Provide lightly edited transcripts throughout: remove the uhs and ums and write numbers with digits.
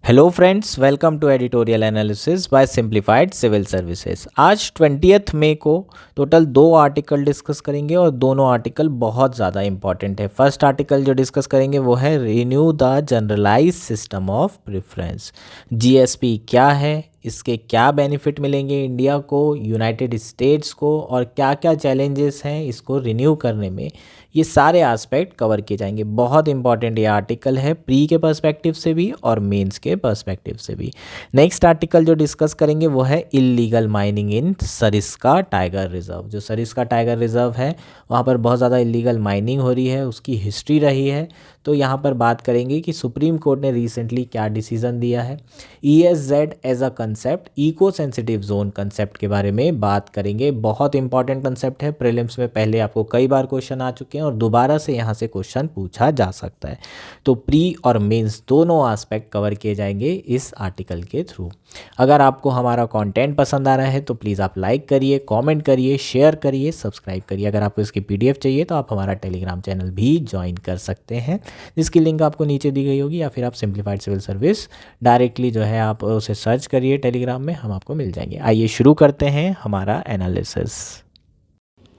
Hello friends, welcome to editorial analysis by simplified civil services. आज 20 मई को total 2 article discuss करेंगे और दोनों आर्टिकल बहुत ज़्यादा इंपॉर्टेंट है। फर्स्ट आर्टिकल जो डिस्कस करेंगे वो है renew the generalise system of preference. GSP क्या है, इसके क्या बेनिफिट मिलेंगे इंडिया को, यूनाइटेड स्टेट्स को, और क्या क्या चैलेंजेस हैं इसको रिन्यू करने में, ये सारे एस्पेक्ट कवर किए जाएंगे। बहुत इंपॉर्टेंट ये आर्टिकल है, प्री के पर्सपेक्टिव से भी और मेंस के पर्सपेक्टिव से भी। नेक्स्ट आर्टिकल जो डिस्कस करेंगे वो है इल्लीगल माइनिंग इन सरिस्का टाइगर रिजर्व। जो सरिस्का टाइगर रिजर्व है वहाँ पर बहुत ज़्यादा इल्लीगल माइनिंग हो रही है, उसकी हिस्ट्री रही है। तो यहाँ पर बात करेंगे कि सुप्रीम कोर्ट ने रिसेंटली क्या डिसीजन दिया है। ESZ as a concept, eco sensitive zone concept के बारे में बात करेंगे। बहुत इंपॉर्टेंट कंसेप्ट है, प्रीलिम्स में पहले आपको कई बार क्वेश्चन आ चुके हैं और दोबारा से यहाँ से क्वेश्चन पूछा जा सकता है। तो प्री और मेंस दोनों एस्पेक्ट कवर किए जाएंगे इस आर्टिकल के थ्रू। अगर आपको हमारा कंटेंट पसंद आ रहा है तो प्लीज़ आप लाइक करिए, कमेंट करिए, शेयर करिए, सब्सक्राइब करिए। अगर आपको इसकी PDF चाहिए तो आप हमारा टेलीग्राम चैनल भी ज्वाइन कर सकते हैं, जिसकी लिंक आपको नीचे दी गई होगी, या फिर आप सिंप्लीफाइड सिविल सर्विस डायरेक्टली जो है आप उसे सर्च करिए टेलीग्राम में, हम आपको मिल जाएंगे। आइए शुरू करते हैं हमारा एनालिसिस।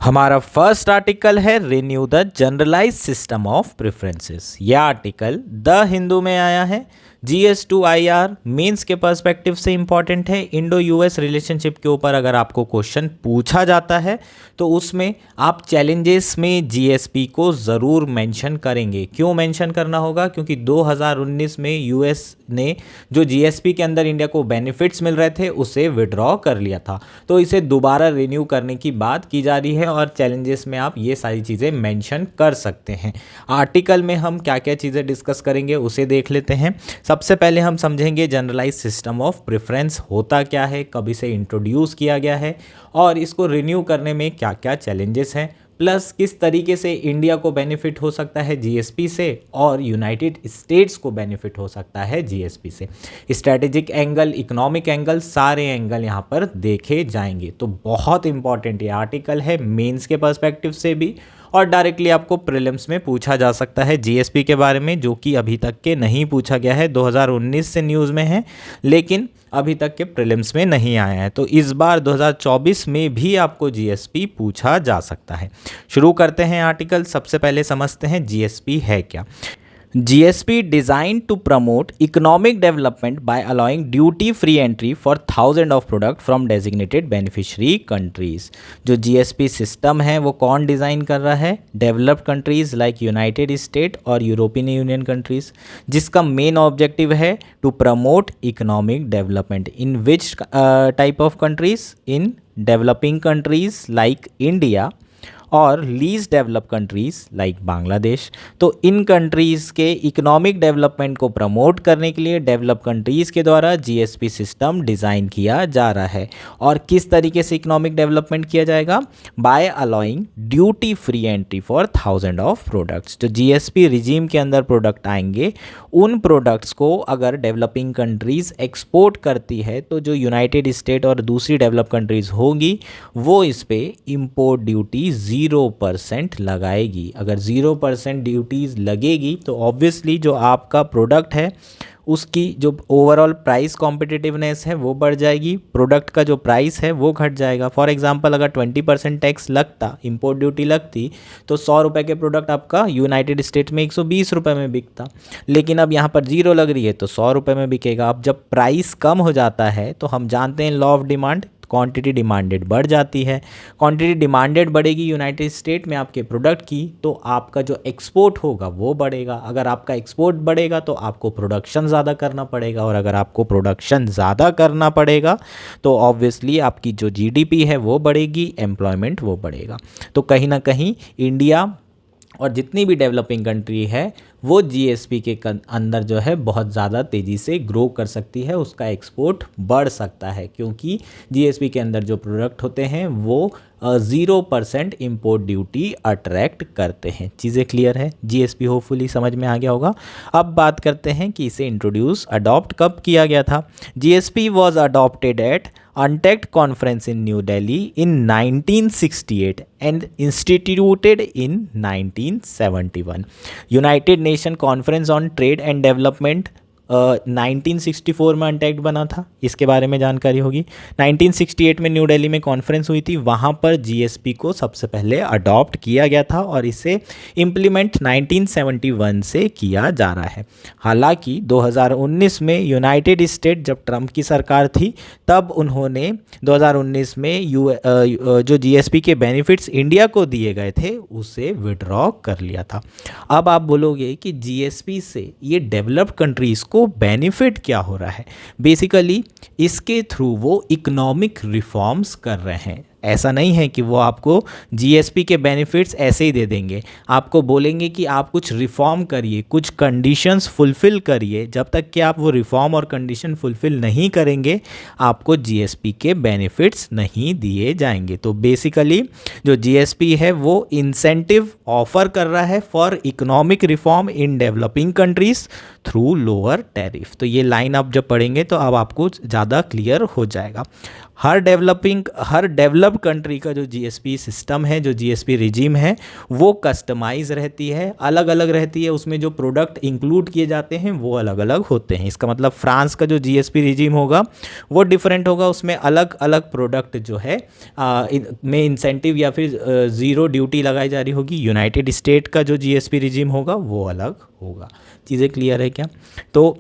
हमारा फर्स्ट आर्टिकल है renew the generalise system of preferences. यह आर्टिकल द हिंदू में आया है। GS2IR मेंस के पर्सपेक्टिव से इंपॉर्टेंट है। इंडो US रिलेशनशिप के ऊपर अगर आपको क्वेश्चन पूछा जाता है तो उसमें आप चैलेंजेस में GSP को ज़रूर मेंशन करेंगे। क्यों मेंशन करना होगा? क्योंकि 2019 में US ने जो GSP के अंदर इंडिया को बेनिफिट्स मिल रहे थे उसे विड्रॉ कर लिया था, तो इसे दोबारा रिन्यू करने की बात की जा रही है और चैलेंजेस में आप ये सारी चीज़ें मेंशन कर सकते हैं। आर्टिकल में हम क्या क्या चीज़ें डिस्कस करेंगे उसे देख लेते हैं। सबसे पहले हम समझेंगे जनरलाइज सिस्टम ऑफ प्रेफरेंस होता क्या है, कब इसे इंट्रोड्यूस किया गया है और इसको रिन्यू करने में क्या क्या चैलेंजेस हैं, प्लस किस तरीके से इंडिया को बेनिफिट हो सकता है GSP से और यूनाइटेड स्टेट्स को बेनिफिट हो सकता है GSP से। स्ट्रैटेजिक एंगल, इकोनॉमिक एंगल, सारे एंगल यहाँ पर देखे जाएंगे। तो बहुत इंपॉर्टेंट ये आर्टिकल है मेंस के पर्सपेक्टिव से भी, और डायरेक्टली आपको प्रीलिम्स में पूछा जा सकता है GSP के बारे में, जो कि अभी तक के नहीं पूछा गया है। 2019 से न्यूज़ में है लेकिन अभी तक के प्रीलिम्स में नहीं आया है। तो इस बार 2024 में भी आपको GSP पूछा जा सकता है। शुरू करते हैं आर्टिकल। सबसे पहले समझते हैं GSP है क्या। GSP designed to promote economic development by allowing duty-free entry for thousands of products from designated beneficiary countries। जो GSP सिस्टम है वो कौन डिज़ाइन कर रहा है? Developed countries like United State और यूरोपियन यूनियन कंट्रीज़, जिसका मेन ऑब्जेक्टिव है to promote economic development. In which type of countries? In developing countries like India और least develop countries like Bangladesh. तो इन कंट्रीज़ के इकोनॉमिक डेवलपमेंट को promote करने के लिए डेवलप कंट्रीज़ के द्वारा GSP सिस्टम डिज़ाइन किया जा रहा है। और किस तरीके से इकोनॉमिक डेवलपमेंट किया जाएगा? By allowing duty free entry for thousand of products. जो GSP रिजीम के अंदर प्रोडक्ट आएंगे उन प्रोडक्ट्स को अगर डेवलपिंग कंट्रीज़ एक्सपोर्ट करती है तो जो यूनाइटेड स्टेट और दूसरी डेवलप कंट्रीज़ होगी वो इस पर इम्पोर्ट ड्यूटी 0% लगाएगी। अगर 0% ड्यूटीज़ लगेगी तो ऑब्वियसली जो आपका प्रोडक्ट है उसकी जो ओवरऑल प्राइस कॉम्पिटिटिवनेस है वो बढ़ जाएगी, प्रोडक्ट का जो प्राइस है वो घट जाएगा। फॉर एग्जांपल अगर 20% टैक्स लगता, इंपोर्ट ड्यूटी लगती, तो 100 रुपये के प्रोडक्ट आपका यूनाइटेड स्टेट में 120 रुपये में बिकता, लेकिन अब यहाँ पर 0 लग रही है तो 100 रुपये में बिकेगा। अब जब प्राइस कम हो जाता है तो हम जानते हैं law of demand, quantity demanded बढ़ जाती है। क्वांटिटी डिमांडेड बढ़ेगी यूनाइटेड स्टेट में आपके प्रोडक्ट की तो आपका जो एक्सपोर्ट होगा वो बढ़ेगा। अगर आपका एक्सपोर्ट बढ़ेगा तो आपको प्रोडक्शन ज़्यादा करना पड़ेगा, और अगर आपको प्रोडक्शन ज़्यादा करना पड़ेगा तो ऑब्वियसली आपकी जो GDP है वो बढ़ेगी, एम्प्लॉयमेंट वो बढ़ेगा। तो कहीं ना कहीं इंडिया और जितनी भी डेवलपिंग कंट्री है वो GSP के अंदर जो है बहुत ज़्यादा तेज़ी से ग्रो कर सकती है, उसका एक्सपोर्ट बढ़ सकता है, क्योंकि GSP के अंदर जो प्रोडक्ट होते हैं वो 0% इम्पोर्ट ड्यूटी अट्रैक्ट करते हैं। चीज़ें क्लियर है? GSP होपफुली समझ में आ गया होगा। अब बात करते हैं कि इसे अडॉप्ट कब किया गया था। GSP was adopted at UNTACD conference in New Delhi in 1968 and instituted in 1971. United Nation Conference on Trade and Development 1964 में अनटैक्ड बना था, इसके बारे में जानकारी होगी। 1968 में न्यू दिल्ली में कॉन्फ्रेंस हुई थी, वहाँ पर जीएसपी को सबसे पहले अडॉप्ट किया गया था और इसे इम्प्लीमेंट 1971 से किया जा रहा है। हालांकि 2019 में यूनाइटेड स्टेट जब ट्रंप की सरकार थी तब उन्होंने 2019 में जो जीएसपी के बेनिफिट्स इंडिया को दिए गए थे उसे विड्रॉ कर लिया था। अब आप बोलोगे कि जीएसपी से ये डेवलप्ड कंट्रीज़ को बेनिफिट क्या हो रहा है। बेसिकली इसके थ्रू वो इकोनॉमिक रिफॉर्म्स कर रहे हैं। ऐसा नहीं है कि वो आपको जीएसपी के बेनिफिट्स ऐसे ही दे देंगे, आपको बोलेंगे कि आप कुछ रिफॉर्म करिए, कुछ कंडीशंस फुलफ़िल करिए। जब तक कि आप वो रिफॉर्म और कंडीशन फुलफ़िल नहीं करेंगे आपको जीएसपी के बेनिफिट्स नहीं दिए जाएंगे। तो बेसिकली जो जीएसपी है वो इंसेंटिव ऑफर कर रहा है for economic reform in developing countries through lower tariff. तो ये लाइन आप जब पढ़ेंगे तो अब आपको ज़्यादा क्लियर हो जाएगा। हर डेवलप्ड कंट्री का जो जीएसपी सिस्टम है, जो जीएसपी रिजीम है, वो कस्टमाइज रहती है, अलग अलग रहती है। उसमें जो प्रोडक्ट इंक्लूड किए जाते हैं वो अलग अलग होते हैं। इसका मतलब फ्रांस का जो जीएसपी रिजीम होगा वो डिफरेंट होगा, उसमें अलग अलग प्रोडक्ट जो है में इंसेंटिव या फिर ज़ीरो ड्यूटी लगाई जा रही होगी। यूनाइटेड स्टेट का जो जीएसपी रिजीम होगा वो अलग होगा। चीज़ें क्लियर है क्या? तो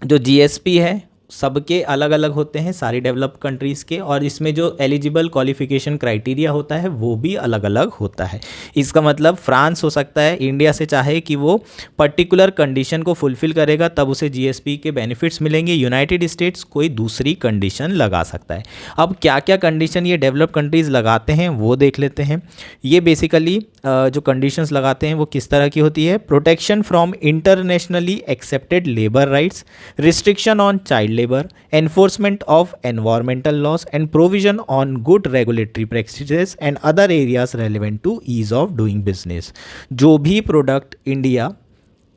जो जीएसपी है सबके अलग अलग होते हैं सारी डेवलप्ड कंट्रीज़ के, और इसमें जो एलिजिबल क्वालिफिकेशन क्राइटेरिया होता है वो भी अलग अलग होता है। इसका मतलब फ्रांस हो सकता है इंडिया से चाहे कि वो पर्टिकुलर कंडीशन को फुलफ़िल करेगा तब उसे जीएसपी के बेनिफिट्स मिलेंगे, यूनाइटेड स्टेट्स कोई दूसरी कंडीशन लगा सकता है। अब क्या क्या कंडीशन ये डेवलप्ड कंट्रीज़ लगाते हैं वो देख लेते हैं। ये बेसिकली जो कंडीशंस लगाते हैं वो किस तरह की होती है। Protection from internationally accepted labour rights, restriction on child labor, enforcement of environmental laws and provision on good regulatory practices and other areas relevant to ease of doing business। जो भी प्रोडक्ट इंडिया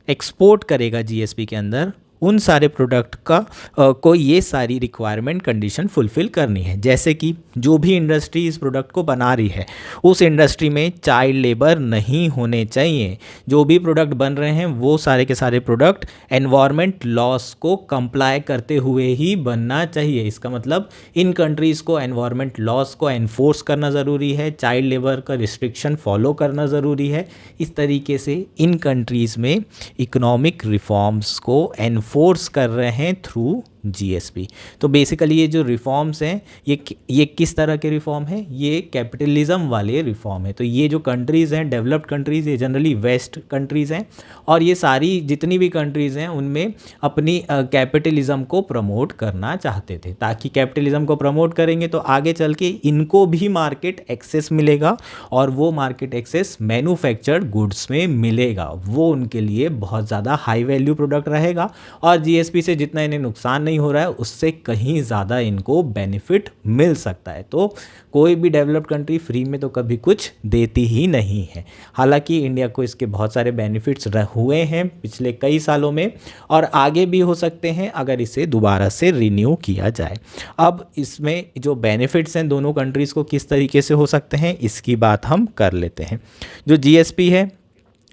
एक्सपोर्ट करेगा GSP के अंदर उन सारे product का को ये सारी रिक्वायरमेंट कंडीशन फुलफ़िल करनी है। जैसे कि जो भी इंडस्ट्री इस प्रोडक्ट को बना रही है उस इंडस्ट्री में चाइल्ड लेबर नहीं होने चाहिए। जो भी प्रोडक्ट बन रहे हैं वो सारे के सारे प्रोडक्ट एनवायरनमेंट लॉस को कंप्लाई करते हुए ही बनना चाहिए। इसका मतलब इन कंट्रीज़ को एनवायरनमेंट लॉस को एनफोर्स करना ज़रूरी है, चाइल्ड लेबर का रिस्ट्रिक्शन फॉलो करना ज़रूरी है। इस तरीके से इन कंट्रीज़ में इकोनॉमिक रिफॉर्म्स को फोर्स कर रहे हैं थ्रू जीएसपी। तो बेसिकली ये जो रिफॉर्म्स हैं ये किस तरह के रिफॉर्म हैं, ये कैपिटलिज्म वाले रिफॉर्म है। तो ये जो कंट्रीज़ हैं डेवलप्ड कंट्रीज़, ये जनरली वेस्ट कंट्रीज़ हैं और ये सारी जितनी भी कंट्रीज़ हैं उनमें अपनी कैपिटलिज्म को प्रमोट करना चाहते थे, ताकि कैपिटलिज्म को प्रमोट करेंगे तो आगे चल के इनको भी मार्केट एक्सेस मिलेगा और वो मार्केट एक्सेस मैन्युफैक्चर्ड गुड्स में मिलेगा। वो उनके लिए बहुत ज़्यादा हाई वैल्यू प्रोडक्ट रहेगा और जीएसपी से जितना इन्हें नुकसान नहीं हो रहा है उससे कहीं ज़्यादा इनको बेनिफिट मिल सकता है। तो कोई भी डेवलप्ड कंट्री फ्री में तो कभी कुछ देती ही नहीं है। हालांकि इंडिया को इसके बहुत सारे बेनिफिट्स हुए हैं पिछले कई सालों में और आगे भी हो सकते हैं अगर इसे दोबारा से रिन्यू किया जाए। अब इसमें जो बेनिफिट्स हैं दोनों कंट्रीज़ को किस तरीके से हो सकते हैं इसकी बात हम कर लेते हैं। जो जीएसपी है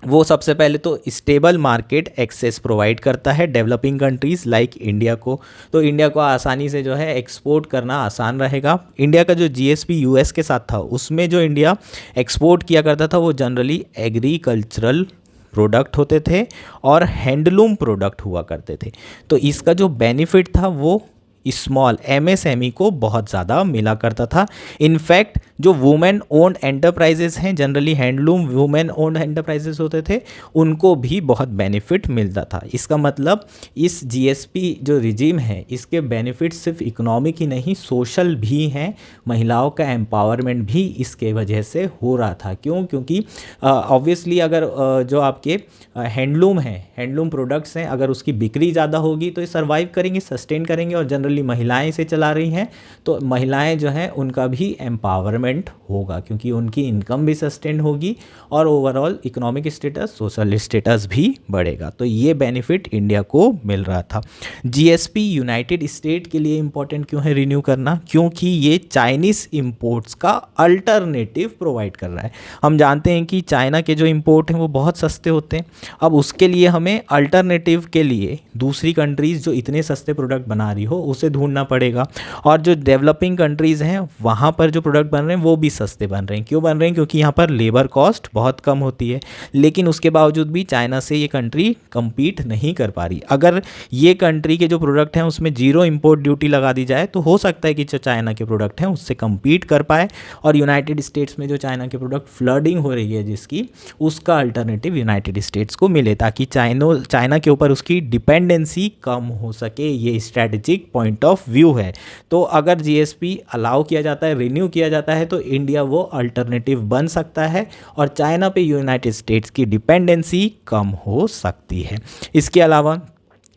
वो सबसे पहले तो स्टेबल मार्केट एक्सेस प्रोवाइड करता है डेवलपिंग कंट्रीज़ लाइक इंडिया को। तो इंडिया को आसानी से जो है एक्सपोर्ट करना आसान रहेगा। इंडिया का जो जीएसपी यूएस के साथ था उसमें जो इंडिया एक्सपोर्ट किया करता था वो जनरली एग्रीकल्चरल प्रोडक्ट होते थे और हैंडलूम प्रोडक्ट हुआ करते थे। तो इसका जो बेनिफिट था वो स्मॉल एमएसएमई को बहुत ज़्यादा मिला करता था। इनफैक्ट जो वुमेन ओन्ड एंटरप्राइजेस हैं, generally handloom women owned enterprises होते थे, उनको भी बहुत बेनिफिट मिलता था। इसका मतलब इस जीएसपी जो रिजीम है इसके बेनिफिट सिर्फ इकोनॉमिक ही नहीं सोशल भी हैं। महिलाओं का एम्पावरमेंट भी इसके वजह से हो रहा था। क्यों? क्योंकि ऑब्वियसली अगर जो आपके हैंडलूम हैं, हैंडलूम प्रोडक्ट्स हैं, अगर उसकी बिक्री ज़्यादा होगी तो ये सर्वाइव करेंगे, सस्टेन करेंगे और जनरली मेजॉरिटली महिलाएं इसे चला रही हैं, तो महिलाएं जो हैं उनका भी एम्पावरमेंट होगा, क्योंकि उनकी इनकम भी सस्टेन होगी और overall economic status, social status भी बढ़ेगा। तो ये बेनिफिट इंडिया को मिल रहा था। जीएसपी यूनाइटेड स्टेट के लिए इंपॉर्टेंट क्यों है रिन्यू करना? क्योंकि ये चाइनीज़ इंपोर्ट्स का अल्टरनेटिव प्रोवाइड कर रहा है। हम जानते हैं कि चाइना के जो इंपोर्ट हैं वो बहुत सस्ते होते हैं। अब उसके लिए हमें अल्टरनेटिव के लिए दूसरी कंट्रीज़ जो इतने सस्ते प्रोडक्ट बना रही हो उसे ढूंढना पड़ेगा, और जो डेवलपिंग कंट्रीज़ हैं वहाँ पर जो प्रोडक्ट बन रहे हैं वो भी सस्ते बन रहे हैं। क्यों बन रहे हैं? क्योंकि यहाँ पर लेबर कॉस्ट बहुत कम होती है, लेकिन उसके बावजूद भी चाइना से ये कंट्री compete नहीं कर पा रही। अगर ये कंट्री के जो प्रोडक्ट हैं उसमें जीरो इंपोर्ट ड्यूटी लगा दी जाए तो हो सकता है कि जो चाइना के प्रोडक्ट हैं उससे compete कर पाए, और यूनाइटेड स्टेट्स में जो चाइना के प्रोडक्ट फ्लडिंग हो रही है जिसकी, उसका अल्टरनेटिव यूनाइटेड स्टेट्स को मिले, ताकि चाइना के ऊपर उसकी डिपेंडेंसी कम हो सके। ये स्ट्रैटेजिक पॉइंट ऑफ व्यू है। तो अगर जीएसपी अलाउ किया जाता है, रिन्यू किया जाता है, तो इंडिया वो अल्टरनेटिव बन सकता है और चाइना पे यूनाइटेड स्टेट्स की डिपेंडेंसी कम हो सकती है। इसके अलावा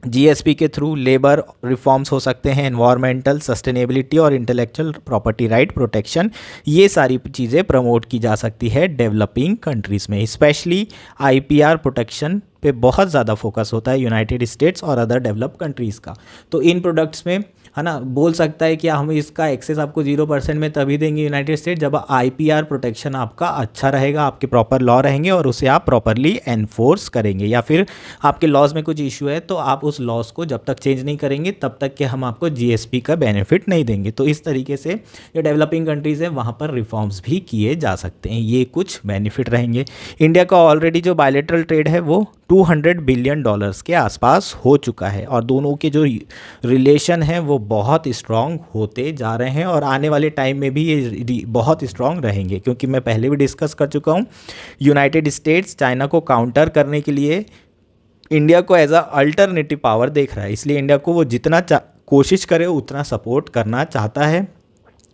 जीएसपी के थ्रू लेबर रिफॉर्म्स हो सकते हैं, एनवायरमेंटल सस्टेनेबिलिटी और इंटेलेक्चुअल प्रॉपर्टी राइट प्रोटेक्शन, ये सारी चीज़ें प्रमोट की जा सकती है डेवलपिंग कंट्रीज़ में। स्पेशली आईपीआर प्रोटेक्शन पे बहुत ज़्यादा फोकस होता है यूनाइटेड स्टेट्स और अदर डेवलप कंट्रीज़ का। तो इन प्रोडक्ट्स में है ना, बोल सकता है कि हम इसका एक्सेस आपको 0% में तभी देंगे यूनाइटेड स्टेट जब आईपीआर प्रोटेक्शन आपका अच्छा रहेगा, आपके प्रॉपर लॉ रहेंगे और उसे आप प्रॉपरली एनफोर्स करेंगे, या फिर आपके लॉज में कुछ इशू है तो आप उस लॉज को जब तक चेंज नहीं करेंगे तब तक कि हम आपको जीएसपी का बेनिफिट नहीं देंगे। तो इस तरीके से जो डेवलपिंग कंट्रीज़ है वहाँ पर रिफॉर्म्स भी किए जा सकते हैं। ये कुछ बेनिफिट रहेंगे। इंडिया का ऑलरेडी जो बायलैटरल ट्रेड है वो $200 बिलियन के आसपास हो चुका है, और दोनों के जो रिलेशन हैं वो बहुत स्ट्रॉन्ग होते जा रहे हैं और आने वाले टाइम में भी ये बहुत स्ट्रॉन्ग रहेंगे, क्योंकि मैं पहले भी डिस्कस कर चुका हूँ, यूनाइटेड स्टेट्स चाइना को काउंटर करने के लिए इंडिया को एज अ अल्टरनेटिव पावर देख रहा है। इसलिए इंडिया को वो जितना कोशिश करे उतना सपोर्ट करना चाहता है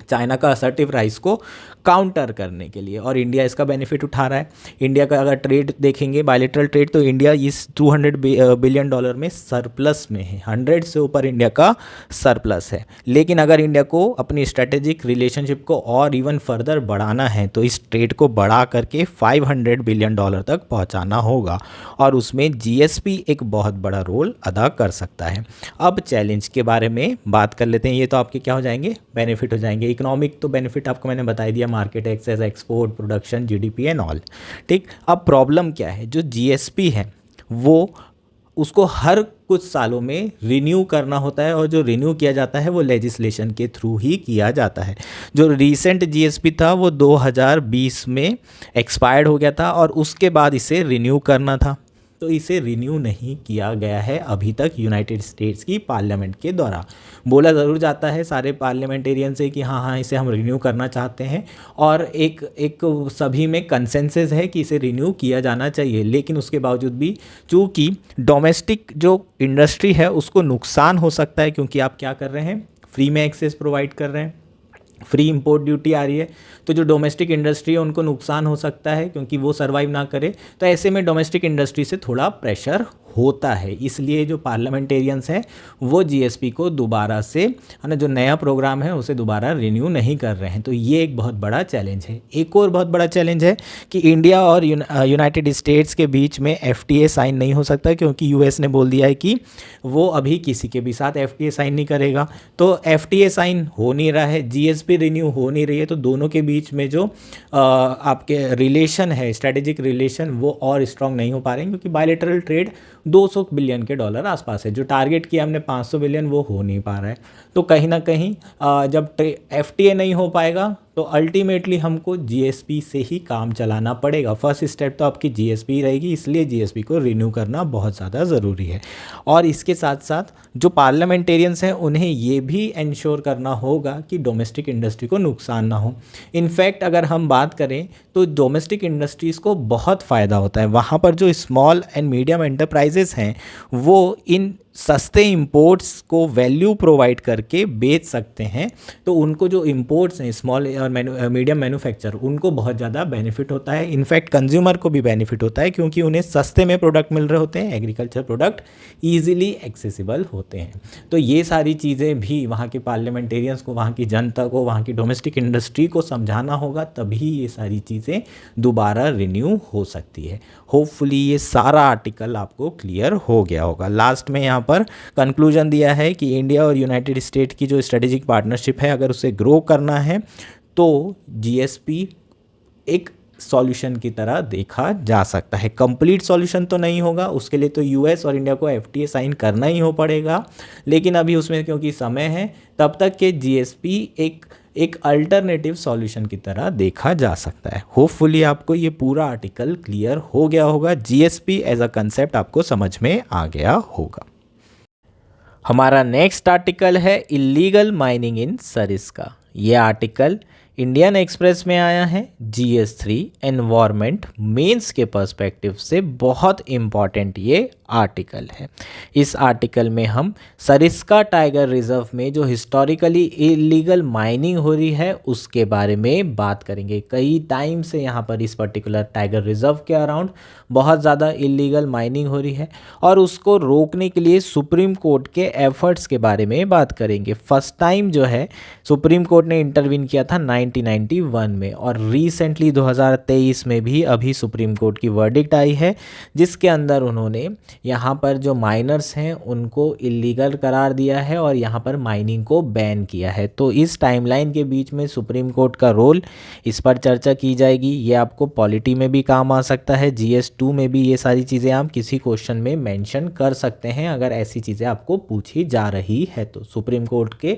चाइना का असर्टिव राइज को काउंटर करने के लिए, और इंडिया इसका बेनिफिट उठा रहा है। इंडिया का अगर ट्रेड देखेंगे, बायलैटरल ट्रेड, तो इंडिया इस $200 बिलियन में सरप्लस में है। 100 से ऊपर इंडिया का सरप्लस है। लेकिन अगर इंडिया को अपनी स्ट्रेटेजिक रिलेशनशिप को और इवन फर्दर बढ़ाना है तो इस ट्रेड को बढ़ा करके $500 बिलियन तक पहुंचाना होगा, और उसमें जीएसपी एक बहुत बड़ा रोल अदा कर सकता है। अब चैलेंज के बारे में बात कर लेते हैं। ये तो आपके क्या हो जाएंगे? बेनिफिट हो जाएंगे। इकोनॉमिक तो बेनिफिट आपको मैंने बता दिया, market access, export, production, GDP and all. ठीक, अब प्रॉब्लम क्या है? जो जीएसपी है वो उसको हर कुछ सालों में रिन्यू करना होता है, और जो रिन्यू किया जाता है वो लेजिस्लेशन के थ्रू ही किया जाता है। जो रिसेंट जीएसपी था वो 2020 में एक्सपायर्ड हो गया था, और उसके बाद इसे रिन्यू करना था, तो इसे रिन्यू नहीं किया गया है अभी तक यूनाइटेड स्टेट्स की पार्लियामेंट के द्वारा। बोला ज़रूर जाता है सारे पार्लियामेंटेरियन से कि हाँ इसे हम रिन्यू करना चाहते हैं, और एक सभी में कंसेंसस है कि इसे रिन्यू किया जाना चाहिए, लेकिन उसके बावजूद भी चूँकि डोमेस्टिक जो इंडस्ट्री है उसको नुकसान हो सकता है, क्योंकि आप क्या कर रहे हैं? फ्री में एक्सेस प्रोवाइड कर रहे हैं, फ्री इंपोर्ट ड्यूटी आ रही है, तो जो डोमेस्टिक इंडस्ट्री है उनको नुकसान हो सकता है क्योंकि वो सर्वाइव ना करे। तो ऐसे में डोमेस्टिक इंडस्ट्री से थोड़ा प्रेशर होता है, इसलिए जो पार्लियामेंटेरियंस हैं वो जीएसपी को दोबारा से, है ना, जो नया प्रोग्राम है उसे दोबारा रिन्यू नहीं कर रहे हैं। तो ये एक बहुत बड़ा चैलेंज है। एक और बहुत बड़ा चैलेंज है कि इंडिया और यूनाइटेड स्टेट्स के बीच में एफटीए साइन नहीं हो सकता, क्योंकि यूएस ने बोल दिया है कि वो अभी किसी के भी साथ एफटीए साइन नहीं करेगा। तो एफटीए साइन हो नहीं रहा है, जीएसपी रिन्यू हो नहीं रही है, तो दोनों के बीच में जो आपके रिलेशन है, स्ट्रेटेजिक रिलेशन, वो और स्ट्रांग नहीं हो पा रहे हैं, क्योंकि बायलैटरल ट्रेड $200 बिलियन आसपास है। जो टारगेट किया हमने 500 बिलियन वो हो नहीं पा रहा है। तो कहीं ना कहीं जब एफटीए नहीं हो पाएगा तो अल्टीमेटली हमको जीएसपी से ही काम चलाना पड़ेगा। फर्स्ट स्टेप तो आपकी जीएसपी ही रहेगी, इसलिए जीएसपी को रिन्यू करना बहुत ज़्यादा ज़रूरी है। और इसके साथ साथ जो पार्लियामेंटेरियंस हैं उन्हें ये भी इंश्योर करना होगा कि डोमेस्टिक इंडस्ट्री को नुकसान ना हो। इनफैक्ट अगर हम बात करें तो डोमेस्टिक इंडस्ट्रीज़ को बहुत फ़ायदा होता है। वहाँ पर जो स्मॉल एंड मीडियम एंटरप्राइजेस हैं वो इन सस्ते इंपोर्ट्स को वैल्यू प्रोवाइड करके बेच सकते हैं, तो उनको जो इंपोर्ट्स हैं स्मॉल और मीडियम मैन्युफैक्चर, उनको बहुत ज़्यादा बेनिफिट होता है। इनफैक्ट कंज्यूमर को भी बेनिफिट होता है, क्योंकि उन्हें सस्ते में प्रोडक्ट मिल रहे होते हैं, एग्रीकल्चर प्रोडक्ट ईजिली एक्सेसिबल होते हैं। तो ये सारी चीज़ें भी वहाँ के पार्लियामेंटेरियंस को, वहाँ की जनता को, वहाँ की डोमेस्टिक इंडस्ट्री को समझाना होगा, तभी ये सारी चीज़ें दोबारा रिन्यू हो सकती है। होपफुली ये सारा आर्टिकल आपको क्लियर हो गया होगा। लास्ट में यहाँ पर कंक्लूजन दिया है कि इंडिया और यूनाइटेड स्टेट की जो स्ट्रेटेजिक पार्टनरशिप है, अगर उसे ग्रो करना है तो जीएसपी एक सॉल्यूशन की तरह देखा जा सकता है। कंप्लीट सॉल्यूशन तो नहीं होगा, उसके लिए तो यूएस और इंडिया को एफटीए साइन करना ही हो पड़ेगा, लेकिन अभी उसमें क्योंकि समय है, तब तक के जीएसपी एक अल्टरनेटिव सॉल्यूशन की तरह देखा जा सकता है। होपफुली आपको ये पूरा आर्टिकल क्लियर हो गया होगा, जीएसपी एज अ कंसेप्ट आपको समझ में आ गया होगा। हमारा नेक्स्ट आर्टिकल है इलीगल माइनिंग इन सरिस्का। ये आर्टिकल इंडियन एक्सप्रेस में आया है। GS3 एनवायरनमेंट मेंस के पर्सपेक्टिव से बहुत इम्पॉर्टेंट ये आर्टिकल है। इस आर्टिकल में हम सरिस्का टाइगर रिजर्व में जो हिस्टोरिकली इलीगल माइनिंग हो रही है उसके बारे में बात करेंगे। कई टाइम से यहाँ पर इस पर्टिकुलर टाइगर रिजर्व के अराउंड बहुत ज़्यादा इलीगल माइनिंग हो रही है, और उसको रोकने के लिए सुप्रीम कोर्ट के एफर्ट्स के बारे में बात करेंगे। फर्स्ट टाइम जो है सुप्रीम कोर्ट ने इंटरवीन किया था 1991 में, और रिसेंटली 2023 में भी अभी सुप्रीम कोर्ट की वर्डिक्ट आई है, जिसके अंदर उन्होंने यहाँ पर जो माइनर्स हैं उनको इलीगल करार दिया है और यहाँ पर माइनिंग को बैन किया है। तो इस टाइमलाइन के बीच में सुप्रीम कोर्ट का रोल, इस पर चर्चा की जाएगी। ये आपको पॉलिटी में भी काम आ सकता है, GS2 में भी ये सारी चीज़ें आप किसी क्वेश्चन में मेंशन कर सकते हैं अगर ऐसी चीज़ें आपको पूछी जा रही है तो। सुप्रीम कोर्ट के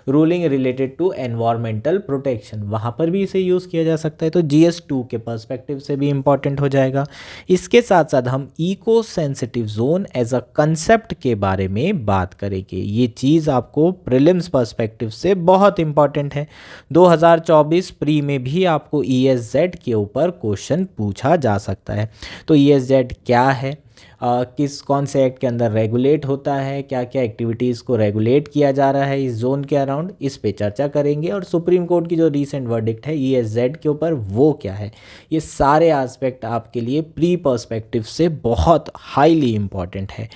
ruling related to environmental protection, वहाँ पर भी इसे यूज़ किया जा सकता है, तो GS2 के पर्सपेक्टिव से भी इम्पॉर्टेंट हो जाएगा। इसके साथ साथ हम eco sensitive zone as a concept के बारे में बात करेंगे। ये चीज़ आपको प्रीलिम्स पर्सपेक्टिव से बहुत इंपॉर्टेंट है। 2024 प्री में भी आपको ESZ के ऊपर क्वेश्चन पूछा जा सकता है। तो ESZ क्या है, कौन से एक्ट के अंदर रेगुलेट होता है, क्या क्या एक्टिविटीज़ को रेगुलेट किया जा रहा है इस जोन के अराउंड, इस पे चर्चा करेंगे। और सुप्रीम कोर्ट की जो रीसेंट वर्डिक्ट है ESZ के ऊपर, वो क्या है, ये सारे एस्पेक्ट आपके लिए प्री पर्सपेक्टिव से बहुत हाईली इम्पॉर्टेंट है।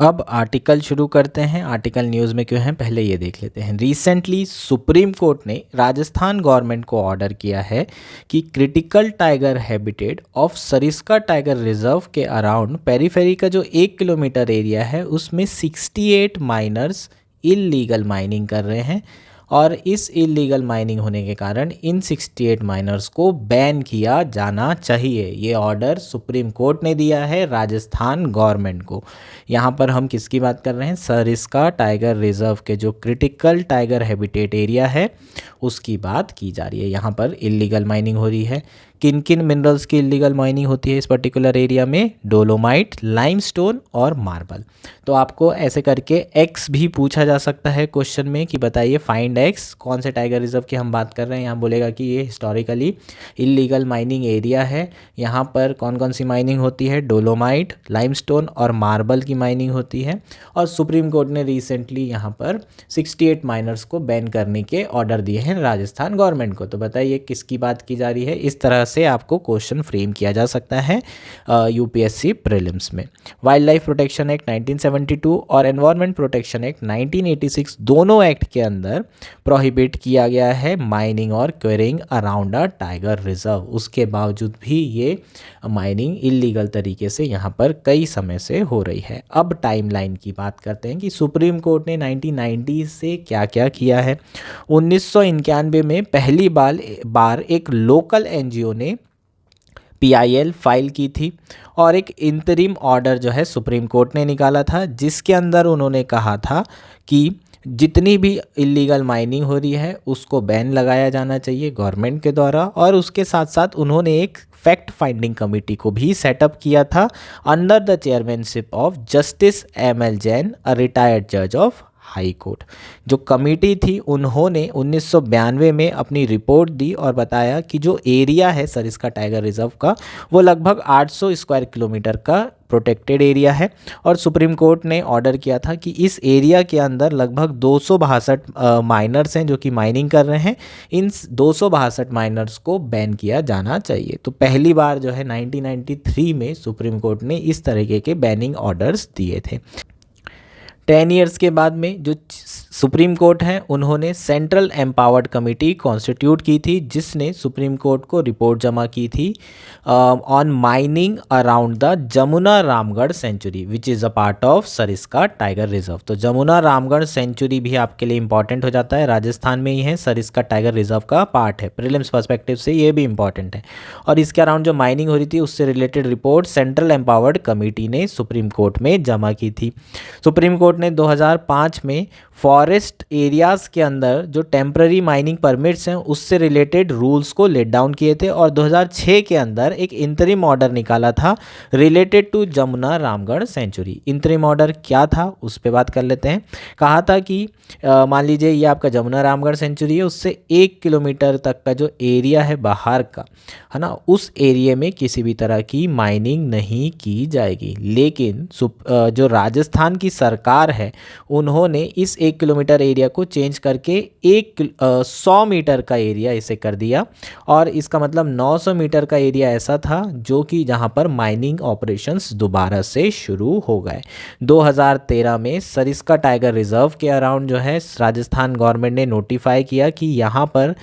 अब आर्टिकल शुरू करते हैं। आर्टिकल न्यूज़ में क्यों है पहले ये देख लेते हैं। रिसेंटली सुप्रीम कोर्ट ने राजस्थान गवर्नमेंट को ऑर्डर किया है कि critical tiger habitat of Sariska tiger reserve के अराउंड पेरीफेरी का जो 1 किलोमीटर एरिया है उसमें 68 माइनर्स इलीगल माइनिंग कर रहे हैं, और इस इलीगल माइनिंग होने के कारण इन 68 माइनर्स को बैन किया जाना चाहिए। ये ऑर्डर सुप्रीम कोर्ट ने दिया है राजस्थान गवर्नमेंट को। यहाँ पर हम किसकी बात कर रहे हैं, सरिस्का टाइगर रिजर्व के जो क्रिटिकल टाइगर हैबिटेट एरिया है उसकी बात की जा रही है। यहाँ पर इलीगल माइनिंग हो रही है। किन किन मिनरल्स की इलीगल माइनिंग होती है इस पर्टिकुलर एरिया में, डोलोमाइट, लाइमस्टोन और मार्बल। तो आपको ऐसे करके एक्स भी पूछा जा सकता है क्वेश्चन में कि बताइए फाइंड एक्स, कौन से टाइगर रिजर्व की हम बात कर रहे हैं। यहाँ बोलेगा कि ये हिस्टोरिकली इलीगल माइनिंग एरिया है, यहाँ पर कौन कौन सी माइनिंग होती है, डोलोमाइट, लाइमस्टोन और मार्बल की माइनिंग होती है। और सुप्रीम कोर्ट ने रिसेंटली यहाँ पर 68 माइनर्स को बैन करने के ऑर्डर दिए हैं राजस्थान गवर्नमेंट को। तो बताइए किसकी बात की जा रही है। इस तरह से आपको क्वेश्चन फ्रेम किया जा सकता है यूपीएससी प्रीलिम्स में। वाइल्ड लाइफ प्रोटेक्शन एक्ट 1972 और एनवायरनमेंट प्रोटेक्शन एक्ट 1986 दोनों एक्ट के अंदर प्रोहिबिट किया गया है माइनिंग और quarrying around a tiger reserve. उसके बावजूद भी ये माइनिंग इलीगल तरीके से यहाँ पर कई समय से हो रही है। अब टाइमलाइन की बात करते हैं कि सुप्रीम कोर्ट ने 1990 से क्या क्या किया है। 1991 में पहली बार एक लोकल एनजीओ ने PIL फाइल की थी, और एक इंतरिम ऑर्डर जो है सुप्रीम कोर्ट ने निकाला था, जिसके अंदर उन्होंने कहा था कि जितनी भी इलीगल माइनिंग हो रही है उसको बैन लगाया जाना चाहिए गवर्नमेंट के द्वारा। और उसके साथ साथ उन्होंने एक फैक्ट फाइंडिंग कमेटी को भी सेटअप किया था under the chairmanship of justice ML Jain, a retired जज ऑफ हाई कोर्ट। जो कमेटी थी उन्होंने 1992 में अपनी रिपोर्ट दी और बताया कि जो एरिया है सरिस्का टाइगर रिजर्व का वो लगभग 800 स्क्वायर किलोमीटर का प्रोटेक्टेड एरिया है और सुप्रीम कोर्ट ने ऑर्डर किया था कि इस एरिया के अंदर लगभग 262 माइनर्स हैं जो कि माइनिंग कर रहे हैं। इन 262 माइनर्स को बैन किया जाना चाहिए। तो पहली बार जो है 1993 में सुप्रीम कोर्ट ने इस तरीके के बैनिंग ऑर्डर्स दिए थे। 10 ईयर्स के बाद में जो सुप्रीम कोर्ट है उन्होंने सेंट्रल एम्पावर्ड कमेटी कॉन्स्टिट्यूट की थी जिसने सुप्रीम कोर्ट को रिपोर्ट जमा की थी on mining around the Jamuna Ramgarh sanctuary which is a part of Sariska tiger reserve. तो जमुना रामगढ़ सेंचुरी भी आपके लिए इंपॉर्टेंट हो जाता है, राजस्थान में ही है, सरिस्का टाइगर रिजर्व का पार्ट है। प्रीलिम्स पर्सपेक्टिव से ये भी इंपॉर्टेंट है। और इसके अराउंड जो माइनिंग हो रही थी उससे related report central empowered committee ने सुप्रीम कोर्ट में जमा की थी। सुप्रीम कोर्ट ने 2005 में फॉरेस्ट एरियाज़ के अंदर जो टेम्पररी माइनिंग परमिट्स हैं उससे रिलेटेड रूल्स को लेट डाउन किए थे और 2006 के अंदर एक इंतरिम ऑर्डर निकाला था related to Jamuna Ramgarh sanctuary. Interim order क्या था उस पर बात कर लेते हैं। कहा था कि मान लीजिए ये आपका जमुना रामगढ़ सेंचुरी है, उससे 1 किलोमीटर तक का जो एरिया है बाहर का, है ना, उस एरिया में किसी भी तरह की माइनिंग नहीं की जाएगी। लेकिन जो राजस्थान की सरकार है उन्होंने इस 1 किलोमीटर एरिया को चेंज करके 100 मीटर का एरिया इसे कर दिया और इसका मतलब 900 मीटर का एरिया ऐसा था जो कि जहां पर माइनिंग ऑपरेशंस दोबारा से शुरू हो गए। 2013 में सरिस्का टाइगर रिजर्व के अराउंड जो है राजस्थान गवर्नमेंट ने नोटिफाई किया कि यहाँ पर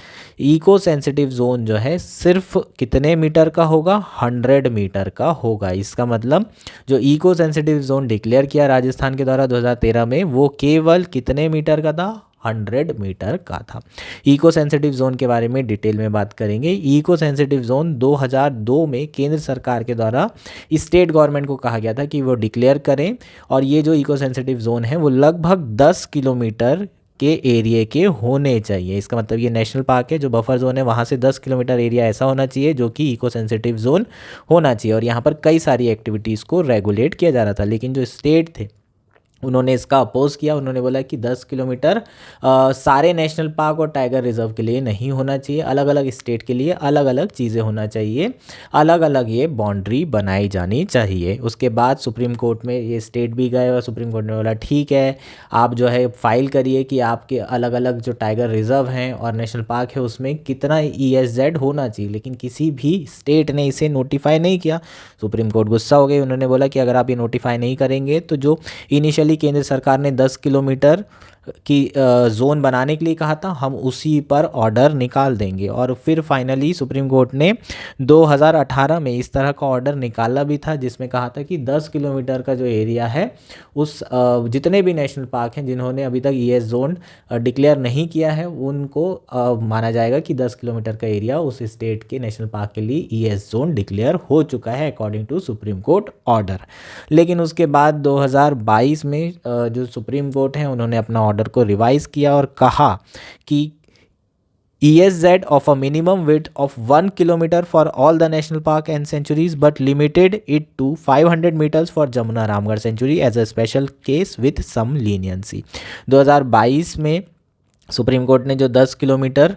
इको सेंसिटिव जोन जो है सिर्फ कितने मीटर का होगा, 100 मीटर का होगा। इसका मतलब जो इको सेंसिटिव जोन डिक्लेयर किया राजस्थान के द्वारा 2013 में वो केवल कितने मीटर का था, 100 मीटर का था। इको सेंसिटिव जोन के बारे में डिटेल में बात करेंगे। इको सेंसिटिव जोन 2002 में केंद्र सरकार के द्वारा स्टेट गवर्नमेंट को कहा गया था कि वो डिक्लेयर करें और ये जो इको सेंसिटिव जोन है वो लगभग 10 किलोमीटर के एरिया के होने चाहिए। इसका मतलब ये नेशनल पार्क है, जो बफर जोन है वहाँ से 10 किलोमीटर एरिया ऐसा होना चाहिए जो कि इको सेंसिटिव जोन होना चाहिए और यहाँ पर कई सारी एक्टिविटीज़ को रेगुलेट किया जा रहा था। लेकिन जो स्टेट थे उन्होंने इसका अपोज किया। उन्होंने बोला कि 10 किलोमीटर सारे नेशनल पार्क और टाइगर रिजर्व के लिए नहीं होना चाहिए, अलग अलग स्टेट के लिए अलग अलग चीज़ें होना चाहिए, अलग अलग ये बाउंड्री बनाई जानी चाहिए। उसके बाद सुप्रीम कोर्ट में ये स्टेट भी गए और सुप्रीम कोर्ट ने बोला ठीक है आप जो है फाइल करिए कि आपके अलग अलग जो टाइगर रिजर्व हैं और नेशनल पार्क है उसमें कितना ESZ होना चाहिए। लेकिन किसी भी स्टेट ने इसे नोटिफाई नहीं किया। सुप्रीम कोर्ट गुस्सा हो गई। उन्होंने बोला कि अगर आप ये नोटिफाई नहीं करेंगे तो जो इनिशियली केंद्र सरकार ने 10 किलोमीटर की जोन बनाने के लिए कहा था हम उसी पर ऑर्डर निकाल देंगे। और फिर फाइनली सुप्रीम कोर्ट ने 2018 में इस तरह का ऑर्डर निकाला भी था जिसमें कहा था कि 10 किलोमीटर का जो एरिया है उस जितने भी नेशनल पार्क हैं जिन्होंने अभी तक ES जोन डिक्लेयर नहीं किया है उनको माना जाएगा कि 10 किलोमीटर का एरिया उस स्टेट के नेशनल पार्क के लिए ES जोन डिक्लेयर हो चुका है according to supreme court order. लेकिन उसके बाद 2022 में जो सुप्रीम कोर्ट है उन्होंने अपना ऑर्डर को रिवाइज किया और कहा कि ESZ of a minimum width of 1 kilometer for all the national park and sanctuaries but limited it to 500 meters for Jamuna Ramgarh Sanctuary as a special case with some leniency। 2022 में supreme court ने जो 10 kilometre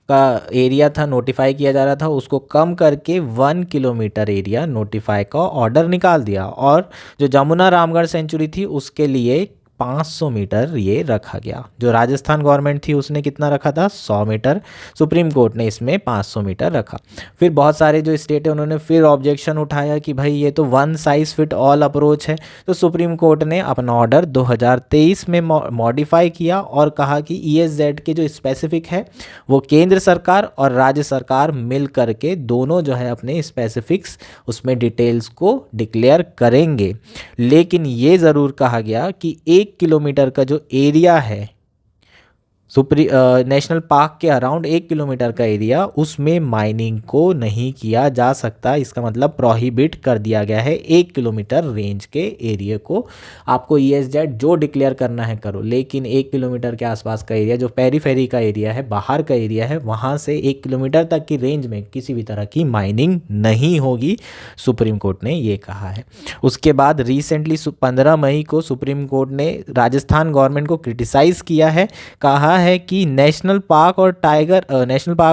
का area था notify किया जा रहा था उसको कम करके 1 किलोमीटर एरिया नोटिफाई का ऑर्डर निकाल दिया और जो जमुना रामगढ़ सेंचुरी थी उसके लिए 500 मीटर ये रखा गया। जो राजस्थान गवर्नमेंट थी उसने कितना रखा था, 100 मीटर। सुप्रीम कोर्ट ने इसमें 500 मीटर रखा। फिर बहुत सारे जो स्टेट है उन्होंने फिर ऑब्जेक्शन उठाया कि भाई ये तो one size fit all approach है। तो सुप्रीम कोर्ट ने अपना ऑर्डर 2023 में मॉडिफाई किया और कहा कि ESZ के जो स्पेसिफिक है वो केंद्र सरकार और राज्य सरकार मिल करके दोनों जो है अपने स्पेसिफिक्स उसमें डिटेल्स को डिक्लेयर करेंगे। लेकिन ये ज़रूर कहा गया कि 1 किलोमीटर का जो एरिया है नेशनल पार्क के अराउंड 1 किलोमीटर का एरिया, उसमें माइनिंग को नहीं किया जा सकता। इसका मतलब प्रोहिबिट कर दिया गया है 1 किलोमीटर रेंज के एरिया को। आपको ESZ जो डिक्लेयर करना है करो, लेकिन 1 किलोमीटर के आसपास का एरिया, जो पेरीफेरी का एरिया है, बाहर का एरिया है, वहाँ से 1 किलोमीटर तक की रेंज में किसी भी तरह की माइनिंग नहीं होगी, सुप्रीम कोर्ट ने ये कहा है। उसके बाद रिसेंटली 15 मई को सुप्रीम कोर्ट ने राजस्थान गवर्नमेंट को क्रिटिसाइज़ किया है, कहा है कि नेशनल पार्क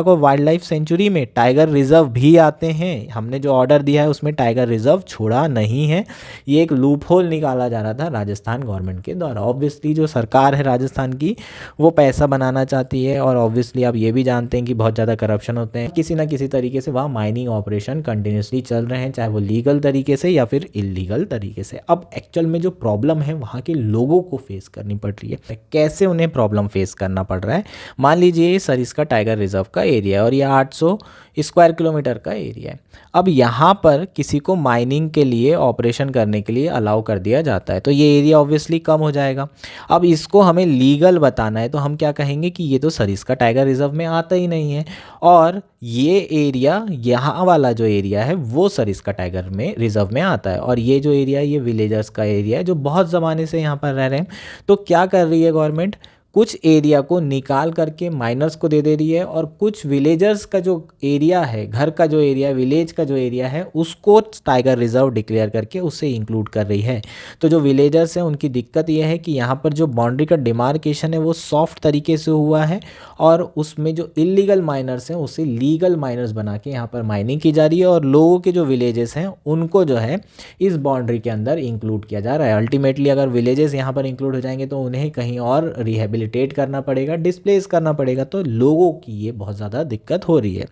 और वाइल्ड लाइफ सेंचुरी में टाइगर रिजर्व भी आते हैं। हमने जो ऑर्डर दिया है उसमें टाइगर रिजर्व छोड़ा नहीं है। ये एक लूप होल निकाला जा रहा था राजस्थान गवर्नमेंट के द्वारा। ऑब्वियसली जो सरकार है राजस्थान की, वो पैसा बनाना चाहती है, और ऑब्वियसली आप ये भी जानते हैं कि बहुत ज़्यादा करप्शन होते हैं। किसी ना किसी तरीके से वहाँ माइनिंग ऑपरेशन कंटिन्यूसली चल रहे हैं, चाहे वो लीगल तरीके से या फिर इलीगल तरीके से। अब एक्चुअल में जो प्रॉब्लम है वहाँ के लोगों को फेस करनी पड़ रही है। कैसे उन्हें प्रॉब्लम फेस करना पड़ रहा है? मान लीजिए सरिस्का टाइगर रिजर्व का एरिया है और ये 800 स्क्वायर किलोमीटर का एरिया है। अब यहाँ पर किसी को माइनिंग के लिए ऑपरेशन करने के लिए अलाउ कर दिया जाता है, तो ये एरिया ऑब्वियसली कम हो जाएगा। अब इसको हमें लीगल बताना है, तो हम क्या कहेंगे कि ये तो सरिस्का टाइगर रिजर्व में आता ही नहीं है, और ये एरिया, यहाँ वाला जो एरिया है वो सरिस्का टाइगर में रिजर्व में आता है, और ये जो एरिया है ये विलेजर्स का एरिया है जो बहुत ज़माने से यहाँ पर रह रहे हैं। तो क्या कर रही है गवर्नमेंट? कुछ एरिया को निकाल करके माइनर्स को दे रही है, और कुछ विलेजर्स का जो एरिया है, घर का जो एरिया, विलेज का जो एरिया है, उसको टाइगर रिजर्व डिक्लेयर करके उसे इंक्लूड कर रही है। तो जो विलेजर्स हैं उनकी दिक्कत यह है कि यहाँ पर जो बाउंड्री का डिमार्केशन है वो सॉफ्ट तरीके से हुआ है, और उसमें जो इलीगल माइनर्स हैं उसे लीगल माइनर्स बना के यहाँ पर माइनिंग की जा रही है, और लोगों के जो विलेजेस हैं उनको जो है इस बाउंड्री के अंदर इंक्लूड किया जा रहा है। अल्टीमेटली अगर विलेजेस यहाँ पर इंक्लूड हो जाएंगे तो उन्हें कहीं और रिहेबिलिटेट करना पड़ेगा, डिस्प्लेस करना पड़ेगा, तो लोगों की ये बहुत ज़्यादा दिक्कत हो रही है।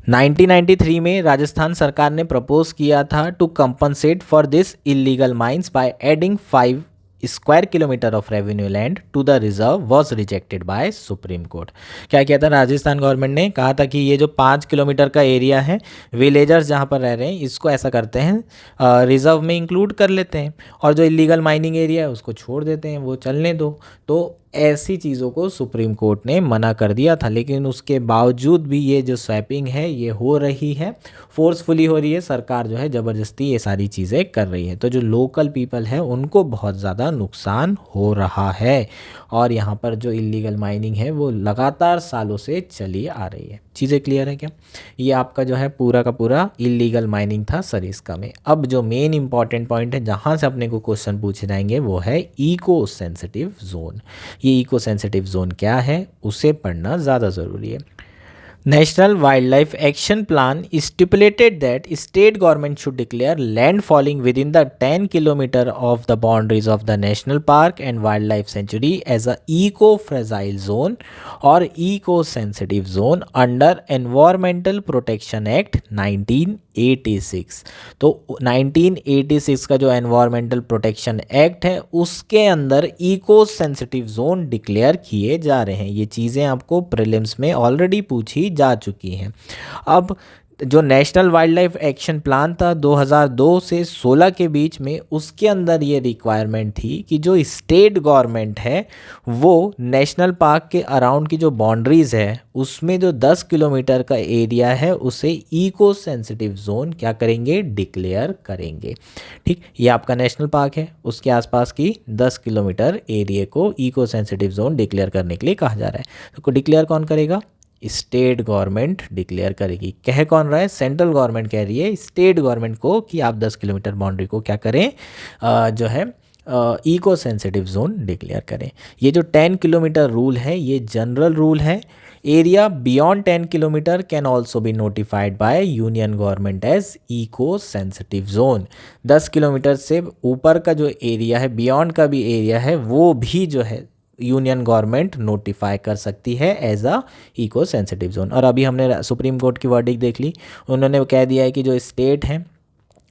1993 में राजस्थान सरकार ने प्रपोज किया था to compensate for this illegal mines by adding 5 square kilometre of revenue land to the reserve was rejected by supreme court. क्या किया था राजस्थान गवर्नमेंट ने? कहा था कि ये जो 5 किलोमीटर का एरिया है, विलेजर्स जहाँ पर रह रहे हैं, इसको ऐसा करते हैं रिजर्व में इंक्लूड कर लेते हैं, और जो इलीगल माइनिंग एरिया है उसको छोड़ देते हैं, वो चलने दो। तो ऐसी चीज़ों को सुप्रीम कोर्ट ने मना कर दिया था, लेकिन उसके बावजूद भी ये जो स्वैपिंग है ये हो रही है, फोर्सफुली हो रही है। सरकार जो है ज़बरदस्ती ये सारी चीज़ें कर रही है, तो जो लोकल पीपल है उनको बहुत ज़्यादा नुकसान हो रहा है, और यहाँ पर जो इलीगल माइनिंग है वो लगातार सालों से चली आ रही है। चीज़ें क्लियर है क्या? ये आपका जो है पूरा का पूरा इलीगल माइनिंग था सरिस्का में। अब जो मेन इंपॉर्टेंट पॉइंट है जहाँ से अपने को क्वेश्चन पूछे जाएंगे वो है इको सेंसिटिव जोन। ये इको सेंसिटिव जोन क्या है उसे पढ़ना ज़्यादा ज़रूरी है। National Wildlife Action Plan stipulated that state government should declare land falling within the 10 kilometer of the boundaries of the national park and wildlife sanctuary as a eco-fragile zone or eco-sensitive zone under Environmental Protection Act 1986। तो 1986 का जो environmental protection act है उसके अंदर eco sensitive zone declare किए जा रहे हैं। ये चीज़ें आपको प्रीलिम्स में ऑलरेडी पूछी जा चुकी हैं। अब जो national wild life action plan था 2002 से 16 के बीच में, उसके अंदर ये रिक्वायरमेंट थी कि जो स्टेट गवर्नमेंट है वो नेशनल पार्क के अराउंड की जो बाउंड्रीज़ है उसमें जो 10 किलोमीटर का एरिया है उसे इको सेंसिटिव जोन क्या करेंगे? डिक्लेयर करेंगे। ठीक, ये आपका नेशनल पार्क है, उसके आसपास की 10 किलोमीटर एरिया को इको सेंसिटिव जोन डिक्लेयर करने के लिए कहा जा रहा है। तो डिक्लेयर कौन करेगा? स्टेट गवर्नमेंट डिक्लेयर करेगी। कह कौन रहा है? सेंट्रल गवर्नमेंट कह रही है स्टेट गवर्नमेंट को कि आप 10 किलोमीटर बाउंड्री को क्या करें, जो है इको सेंसिटिव जोन डिक्लेयर करें। ये जो 10 किलोमीटर रूल है ये जनरल रूल है। Area beyond 10 kilometre can also be notified by union government as eco sensitive zone. 10 kilometre से ऊपर का जो एरिया है, बियॉन्ड का भी एरिया है, वो भी जो है यूनियन गवर्नमेंट नोटिफाई कर सकती है as a eco sensitive zone. और अभी हमने सुप्रीम कोर्ट की वर्डिक्ट देख ली, उन्होंने कह दिया है कि जो स्टेट है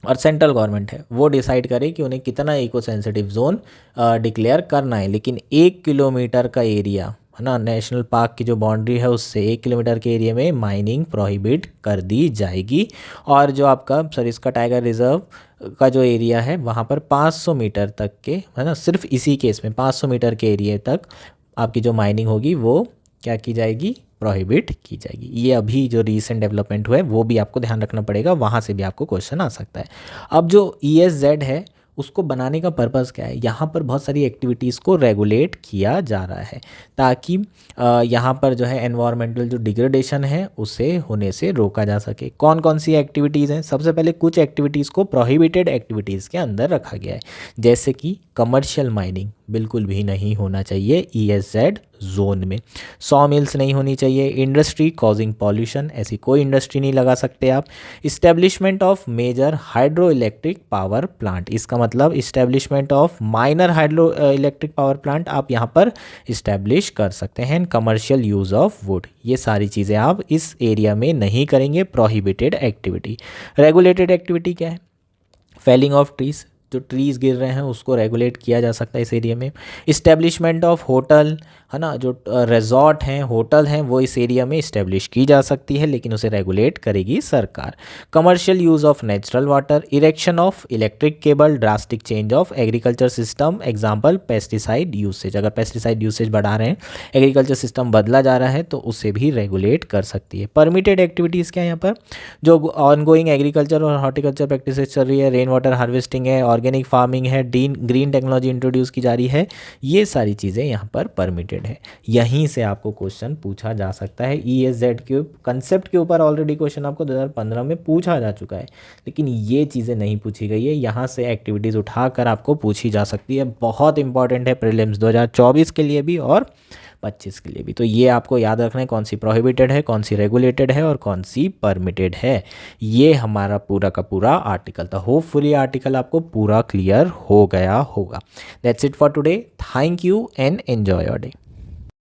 और सेंट्रल गवर्नमेंट है वो डिसाइड करे कि उन्हें कितना इको सेंसिटिव जोन डिक्लेयर करना है, लेकिन 1 किलोमीटर का एरिया है ना, नेशनल पार्क की जो बाउंड्री है उससे 1 किलोमीटर के एरिया में माइनिंग प्रोहिबिट कर दी जाएगी। और जो आपका सरिस्का टाइगर रिजर्व का जो एरिया है वहाँ पर 500 मीटर तक के, है ना, सिर्फ इसी केस में 500 मीटर के एरिया तक आपकी जो माइनिंग होगी वो क्या की जाएगी, प्रोहिबिट की जाएगी। ये अभी जो रीसेंट डेवलपमेंट हुआ है वो भी आपको ध्यान रखना पड़ेगा, वहाँ से भी आपको क्वेश्चन आ सकता है। अब जो ESZ है उसको बनाने का पर्पज़ क्या है, यहाँ पर बहुत सारी एक्टिविटीज़ को रेगुलेट किया जा रहा है ताकि यहाँ पर जो है एनवायरमेंटल जो डिग्रेडेशन है उसे होने से रोका जा सके। कौन कौन सी एक्टिविटीज़ हैं, सबसे पहले कुछ एक्टिविटीज़ को प्रोहिबिटेड एक्टिविटीज़ के अंदर रखा गया है, जैसे कि कमर्शियल माइनिंग बिल्कुल भी नहीं होना चाहिए ESZ जोन में, सॉ मिल्स नहीं होनी चाहिए, इंडस्ट्री कॉजिंग पॉल्यूशन, ऐसी कोई इंडस्ट्री नहीं लगा सकते आप, establishment of major hydro electric power plant, इसका मतलब establishment of minor hydro electric power plant आप यहाँ पर इस्टेब्लिश कर सकते हैं, कमर्शियल यूज़ ऑफ वुड, ये सारी चीज़ें आप इस एरिया में नहीं करेंगे, प्रोहिबिटेड एक्टिविटी। रेगुलेटेड एक्टिविटी क्या है, फेलिंग ऑफ ट्रीज, जो ट्रीज़ गिर रहे हैं उसको रेगुलेट किया जा सकता है इस एरिया में। इस्टेब्लिशमेंट ऑफ होटल है ना, जो रिजॉर्ट हैं होटल हैं वो इस एरिया में इस्टेब्लिश की जा सकती है, लेकिन उसे रेगुलेट करेगी सरकार। Commercial use of natural water, erection of electric cable, drastic change of agriculture system, example pesticide usage, अगर पेस्टिसाइड यूसेज बढ़ा रहे हैं, एग्रीकल्चर सिस्टम बदला जा रहा है तो उसे भी रेगुलेट कर सकती है। परमिटेड एक्टिविटीज़ क्या है यहाँ पर, जो ऑनगोइंग एग्रीकल्चर और हॉर्टिकल्चर प्रैक्टिसेस चल रही है, रेन वाटर हार्वेस्टिंग है, ऑर्गेनिक फार्मिंग है, ग्रीन टेक्नोलॉजी इंट्रोड्यूस की जा रही है, ये सारी चीज़ें यहाँ पर परमिटेड है। यहीं से आपको क्वेश्चन पूछा जा सकता है। ESZ के कंसेप्ट के ऊपर ऑलरेडी क्वेश्चन आपको 2015 में पूछा जा चुका है, लेकिन ये चीज़ें नहीं पूछी गई है, यहाँ से एक्टिविटीज़ उठाकर आपको पूछी जा सकती है। बहुत इंपॉर्टेंट है प्रीलिम्स 2024 के लिए भी और 25 के लिए भी। तो ये आपको याद रखना है कौन सी प्रोहिबिटेड है, कौन सी रेगुलेटेड है और कौन सी परमिटेड है। ये हमारा पूरा का पूरा आर्टिकल था। होपफुली आर्टिकल आपको पूरा क्लियर हो गया होगा। That's it for today. Thank you and enjoy your day.